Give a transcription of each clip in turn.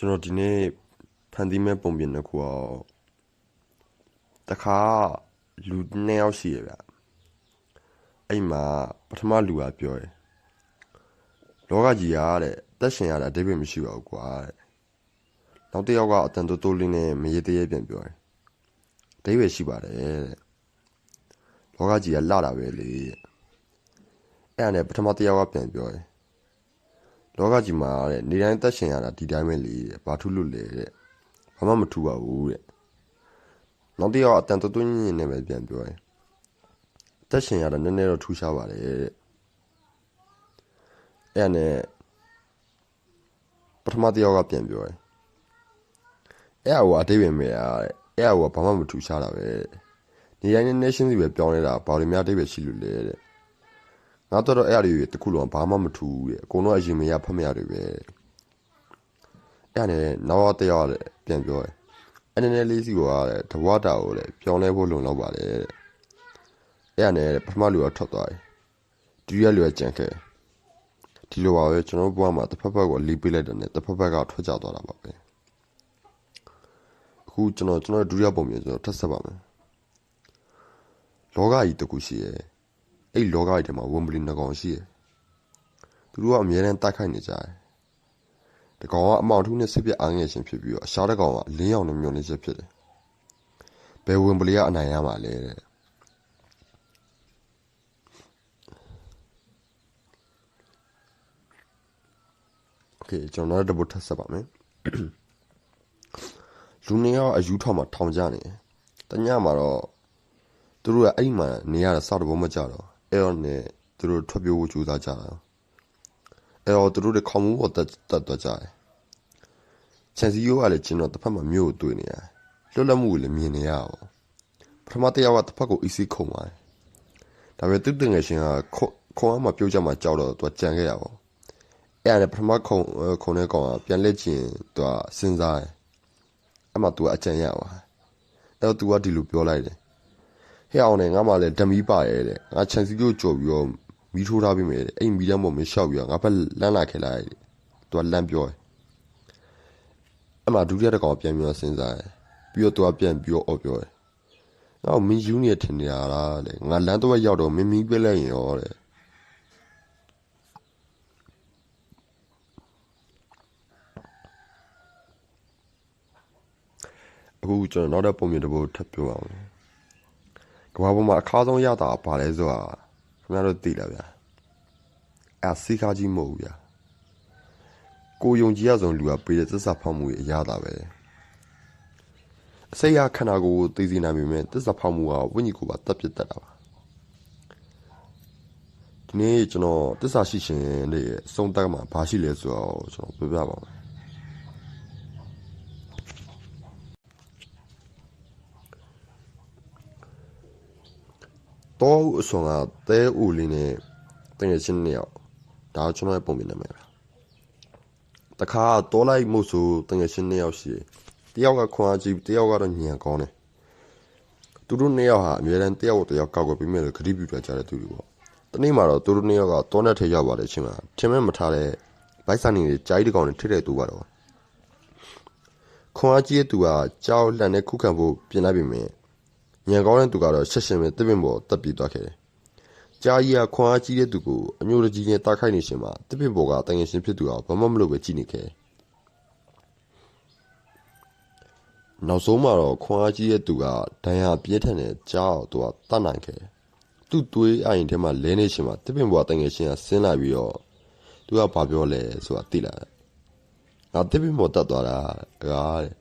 ကျွန်တော်ဒီနေ့ဖန်တီးမဲ့ပုံပြင်တစ်ခုအောင်တခါလူနှစ်ယောက်ရှိရဗျအဲ့မှာပထမလူကပြောတယ်လောကကြီးကတဲ့တက်ရှင်ရတာအတိတ်ပဲမရှိပါဘူးကွာတဲ့နောက်တစ်ယောက်ကအတန်တိုးတိုးလေးနဲ့မရေတရေပြန်ပြောတယ်အတိတ်ပဲရှိပါတယ်တဲ့လောကကြီးကလှတာပဲလေအဲ့ဒါနဲ့ပထမတစ်ယောက်ကပြန်ပြောတယ်လောကကြီးမှာတဲ့နေတိုင်းတက်ရှင်ရတာဒီတိုင်းပဲလေတဲ့ဘာထူးလို့လဲတဲ့ဘာမှမထူပါဘူးတဲ့နောက်တစ်ယောက်အတန်တိုးတိုးညင်နဲ့ပဲပြန်ပြောတယ်တက်ရှင်ရတာနည်းနည်းတော့ထူးခြားပါတယ်တဲ့အဲ့ဒါနဲ့ပထမတစ်ယောက်ကပြန်ပြောတယ်အဲ့ဟာကအတိတ်ပဲမဲ့ရတဲ့အဲ့ဟာကဘာမှမထူးခြားတာပဲတဲ့နေတိုင်းနဲ့ nation စီပဲပြောင်းနေတာဘာလို့များအတိတ်ပဲရှိလို့လဲတဲ့ငါတော့အဲ့အရာတွေတခုလုံးဘာမှမထူးတဲ့အကုန်လုံးအရင်မရဖတ်မရတွေပဲအဲ့နဲ့နောက်တစ်ယောက်လည်းပြန်ပြောတယ်အဲ့နဲ့လေးစီကတဲ့တဘွားတာကိုလည်းပြောင်းလဲဖို့လုံလောက်ပါတယ်တဲ့အဲ့နဲ့ပထမလူကထွက်သွားတယ်ဒုတိယလူကကြံခဲ့ဒီလိုပါပဲကျွန်တော်ဘွားမှာတစ်ဖက်ဖက်ကလီးပေးလိုက်တယ်နဲ့တစ်ဖက်ဖက်ကထွက်ကြသွားတာပါပဲအခုကျွန်တော်ဒုတိယပုံပြင်ကျွန်တော်ထပ်ဆက်ပါမယ်လောကကြီးတခုရှိရဲ့အဲ့လောကကြီးထဲမှာဝမ်ဘလီနှကောင်ရှိရဲ့သူတို့ကအများနဲ့တိုက်ခိုက်နေကြတယ်တကောင်ကအမောင်ထုနဲ့စစ်ပြအားငယ်ရှင်ဖြစ်ပြီးတော့အရှားတကောင်ကလင်းရောင်နဲ့မြုံနေချက်ဖြစ်တယ်ဘယ်ဝမ်ဘလီကအနိုင်ရမှာလဲတဲ့โอเคကျွန်တော်တို့တပုတ်ထပ်ဆက်ပါမယ်လူနေရောအယူထောင်မှာထောင်ကြနေတယ်တညမှာတော့သူတို့ကအဲ့မှာနေရတာစတော့မကြတော့အဲ့တော့ねသူတို့ထွက်ပြေးဖို့ကြိုးစားကြတာအဲ့တော့သူတို့တွေခေါင်းမူပေါ်တက်သွားကြတယ်ချန်စီယိုကလည်းကျွန်တော်တစ်ဖက်မှာမြို့ကိုတွေ့နေရတယ်လွတ်လပ်မှုကိုလည်းမြင်နေရအောင်ပထမတစ်ယောက်ကတစ်ဖက်ကိုအီစီခုံပါတယ်ဒါပေမဲ့သူတင်ငယ်ရှင်ကခုံအောင်မှပြုတ်ကြမှာကြောက်တော့သူကကြံခဲ့ရအောင်အဲ့ဒါနဲ့ပထမခုံတဲ့ကောင်ကပြန်လက်ချင်သူကစဉ်းစားတယ်အဲ့မှာသူကအကြံရပါအဲ့တော့သူကဒီလိုပြောလိုက်တယ်ဟဲ့အောင်နဲ့ငါမှလည်းဓမီပါရဲ့တဲ့ငါချန်စီကိုကြော်ပြီးတော့မီးထိုးထားပြီးမယ်တဲ့အဲ့မီးတန်းပေါ်မှာရှောက်ပြီးတော့ငါဘက်လမ်းလာခဲ့လိုက်တဲ့သူကလမ်းပြောတယ်အဲ့မှာဒုတိယတစ်ကောင်ပြန်ပြီးတော့စဉ်းစားတယ်ပြီးတော့သူကပြန်ပြီးတော့အော်ပြောတယ်ငါ့ကိုမင်းယူနေထင်နေတာလားတဲ့ငါလမ်းတော့ရောက်တော့မင်းမီးပြလိုက်ရင်ရောတဲ့အခုကျွန်တော်နောက်တဲ့ပုံမြင်တစ်ပုဒ်ထပ်ပြောအောင်ကဘာပေါ်မှာအခါဆုံးရတာပါလဲဆိုတာခင်ဗျားတို့သိလားဗျာအဲ့စီခါကြီးမဟုတ်ဘူးဗျာကိုယုံကြည်ရဆုံးလူကပေးတဲ့သစ္စာဖောက်မှုရဲ့အရာတာပဲအစိတ်ရခန္ဓာကိုယ်သိစေနိုင်ပေမဲ့သစ္စာဖောက်မှုကဝိညာဉ်ကိုပါတတ်ပြတ်တတ်တာပါဒီနေ့ကျွန်တော်သစ္စာရှိရှင်တွေရဲ့အဆုံးသတ်မှာဘာရှိလဲဆိုတော့ကျွန်တော်ပြောပြပါမယ်တော့အဆောင်ကတဲဦးလေးနဲ့တကယ်ချင်းနှစ်ယောက်ဒါကျွန်တော်ရဲ့ပုံမြင်နေမှာတခါတော့လိုက်မှုဆိုတကယ်ချင်းနှစ်ယောက်ရှိတယောက်ကခွန်အားကြီးတယောက်ကတော့ညံကောင်းတယ်သူတို့နှစ်ယောက်ဟာအများတန်းတယောက်ကောက်ွယ်ပြီးမဲ့လို့ဂတိပြုကြတဲ့သူတွေပေါ့တနေ့မှာတော့သူတို့နှစ်ယောက်ကတောနဲ့ထဲရောက်ပါတဲ့အချိန်မှာထင်မဲ့မထားတဲ့ဘိုက်ဆန်နေကြားကြီးတကောင်နဲ့ထိတဲ့သူပါတော့ခွန်အားကြီးတဲ့သူကကြောက်လှန်နဲ့ခုခံဖို့ပြင်လိုက်ပြီမြင်ညံကောင်းတဲ့သူကတော့ဆက်ရှင်ပဲတစ်ပင်ပေါ်တက်ပြီးသွားခဲ့တယ်ကြားကြီးကခွန်အားကြီးတဲ့သူကိုအမျိုးတကြီးနဲ့တားခိုက်နေရှင်မှာတစ်ပင်ပေါ်ကတငယ်ရှင်ဖြစ်သူကဘာမှမလုပ်ပဲကြည့်နေခဲ့နောက်ဆုံးမှာတော့ခွန်အားကြီးတဲ့သူကဒဏ်ရာပြင်းထန်တဲ့ကြားအောင်သူကတတ်နိုင်ခဲ့သူ့သွေးအရင်ထဲမှာလဲနေရှင်မှာတစ်ပင်ပေါ်ကတငယ်ရှင်ကဆင်းလာပြီးတော့သူကဘာပြောလဲဆိုတာသိလာတယ်ငါတစ်ပင်ပေါ်တက်သွားတာတဲ့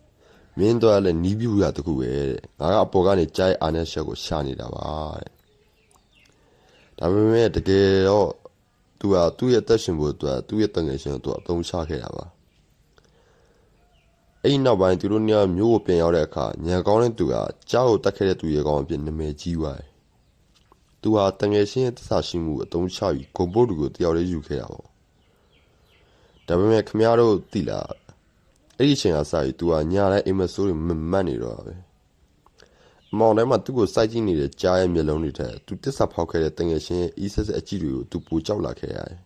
မင်းတို့လည်းနီးပြူရတခုပဲတဲ့ငါကအပေါ်ကနေကြားအာနဲ့ရှက်ကိုရှာနေတာပါတဲ့ဒါပေမဲ့တကယ်တော့သူကသူ့ရဲ့တက်ရှင်ဖို့အတွက်သူ့ရဲ့တငယ်ရှင်ကိုသူအသုံးချခဲ့တာပါအဲ့နောက်ပိုင်းသူတို့ညမျိုးကိုပြန်ရောက်တဲ့အခါညံကောင်းတဲ့သူကကြားကိုတက်ခဲ့တဲ့သူရဲ့ကောင်အဖြစ်နာမည်ကြီးသွားတယ်သူဟာတငယ်ရှင်ရဲ့သစ္စာရှိမှုအသုံးချပြီးဂုံပုတ်တူကိုတယောက်လေးယူခဲ့တာပေါ့ဒါပေမဲ့ခမရတို့သိလားအဲ့ဒီအချိန်ကစပြီးသူကညာတိုင်းအိမ်မဆိုးတွေမမတ်နေတော့ပဲအမောင်တိုင်းမှာသူ့ကိုစိုက်ကြည့်နေတဲ့ကြားရဲ့မျက်လုံးတွေထက်သူတစ္ဆာဖောက်ခဲ့တဲ့တငယ်ရှင်ရဲ့အီးဆက်ဆက်အကြည့်တွေကိုသူပူကြောက်လာခဲ့ရတယ်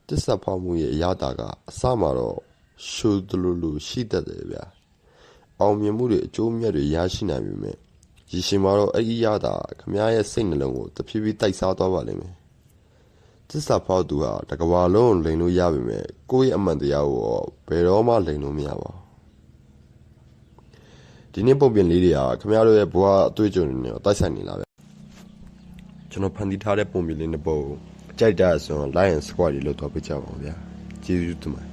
တစ္ဆာဖောက်မှုရဲ့အရတာကအစမှာတော့ရှုသလိုလိုရှိတတ်တယ်ဗျာအောင်မြင်မှုတွေအကျိုးမြတ်တွေရရှိနိုင်ပြီမဲ့ရရှင်မှာတော့အဲ့ဒီရတာခမရဲ့စိတ်နှလုံးကိုတဖြည်းဖြည်းတိုက်စားသွားပါလိမ့်မယ်တစ္ဆာဖောက်သူဟာတကဘာလုံးကိုလိန်လို့ရပြီမဲ့ကိုယ့်ရဲ့အမှန်တရားကိုဘယ်တော့မှလိန်လို့မရပါဘူးဒီနေ့ပုံပြင်လေးတွေကခမတို့ရဲ့ဘဝအတွေ့အကြုံတွေနဲ့တိုက်ဆိုင်နေလာပဲကျွန်တော်ဖန်တီးထားတဲ့ပုံပြင်လေးနှစ်ပုဒ်ကြိုက်တာဆိုရင် Lion Squad တွေလောက်တော့ပြကြပါဦးဗျာကျေးဇူးတင်ပါတယ်